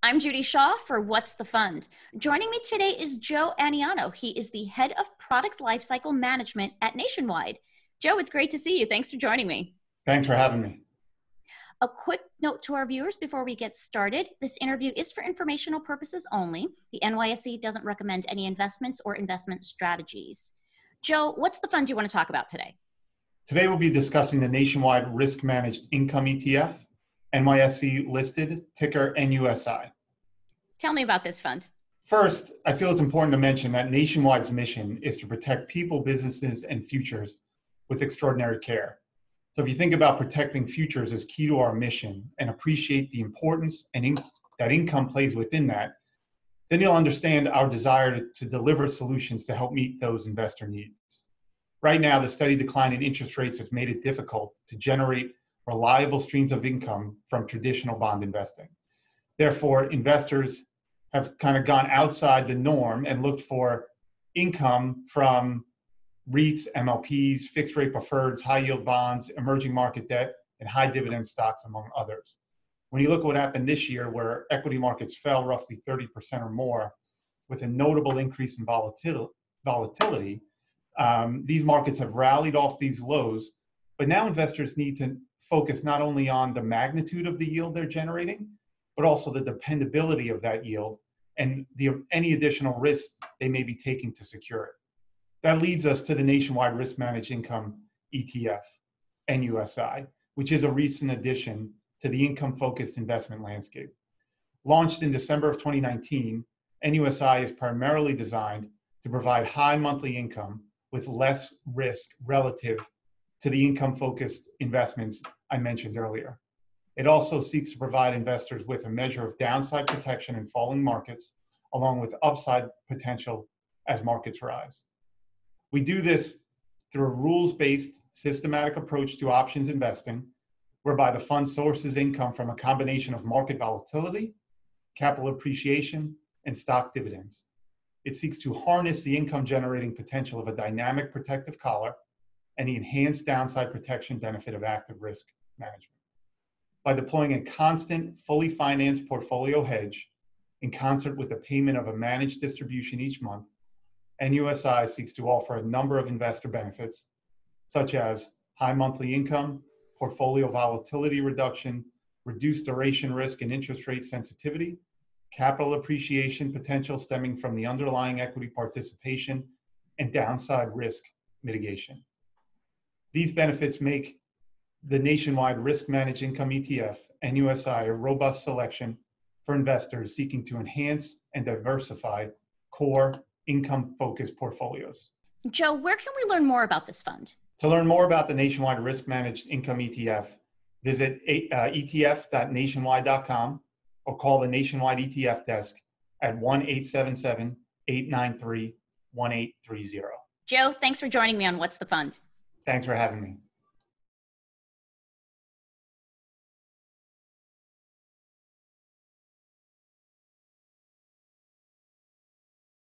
I'm Judy Shaw for What's the Fund. Joining me today is Joe Aniano. He is the head of product lifecycle management at Nationwide. Joe, it's great to see you. Thanks for joining me. Thanks for having me. A quick note to our viewers before we get started. This interview is for informational purposes only. The NYSE doesn't recommend any investments or investment strategies. Joe, what's the fund you want to talk about today? Today we'll be discussing the Nationwide Risk-Managed Income ETF, NYSE listed, ticker NUSI. Tell me about this fund. First, I feel it's important to mention that Nationwide's mission is to protect people, businesses, and futures with extraordinary care. So if you think about protecting futures as key to our mission and appreciate the importance that income plays within that, then you'll understand our desire to deliver solutions to help meet those investor needs. Right now, the steady decline in interest rates has made it difficult to generate reliable streams of income from traditional bond investing. Therefore, investors have kind of gone outside the norm and looked for income from REITs, MLPs, fixed rate preferreds, high yield bonds, emerging market debt, and high dividend stocks, among others. When you look at what happened this year, where equity markets fell roughly 30% or more, with a notable increase in volatility, these markets have rallied off these lows, but now investors need to focus not only on the magnitude of the yield they're generating, but also the dependability of that yield and any additional risk they may be taking to secure it. That leads us to the Nationwide Risk-Managed Income ETF, NUSI, which is a recent addition to the income-focused investment landscape. Launched in December of 2019, NUSI is primarily designed to provide high monthly income with less risk relative to the income-focused investments I mentioned earlier. It also seeks to provide investors with a measure of downside protection in falling markets, along with upside potential as markets rise. We do this through a rules-based, systematic approach to options investing, whereby the fund sources income from a combination of market volatility, capital appreciation, and stock dividends. It seeks to harness the income-generating potential of a dynamic protective collar and the enhanced downside protection benefit of active risk management. By deploying a constant, fully financed portfolio hedge in concert with the payment of a managed distribution each month, NUSI seeks to offer a number of investor benefits, such as high monthly income, portfolio volatility reduction, reduced duration risk and interest rate sensitivity, capital appreciation potential stemming from the underlying equity participation, and downside risk mitigation. These benefits make the Nationwide Risk-Managed Income ETF, NUSI, a robust selection for investors seeking to enhance and diversify core income-focused portfolios. Joe, where can we learn more about this fund? To learn more about the Nationwide Risk-Managed Income ETF, visit etf.nationwide.com or call the Nationwide ETF desk at 1-877-893-1830. Joe, thanks for joining me on What's the Fund? Thanks for having me.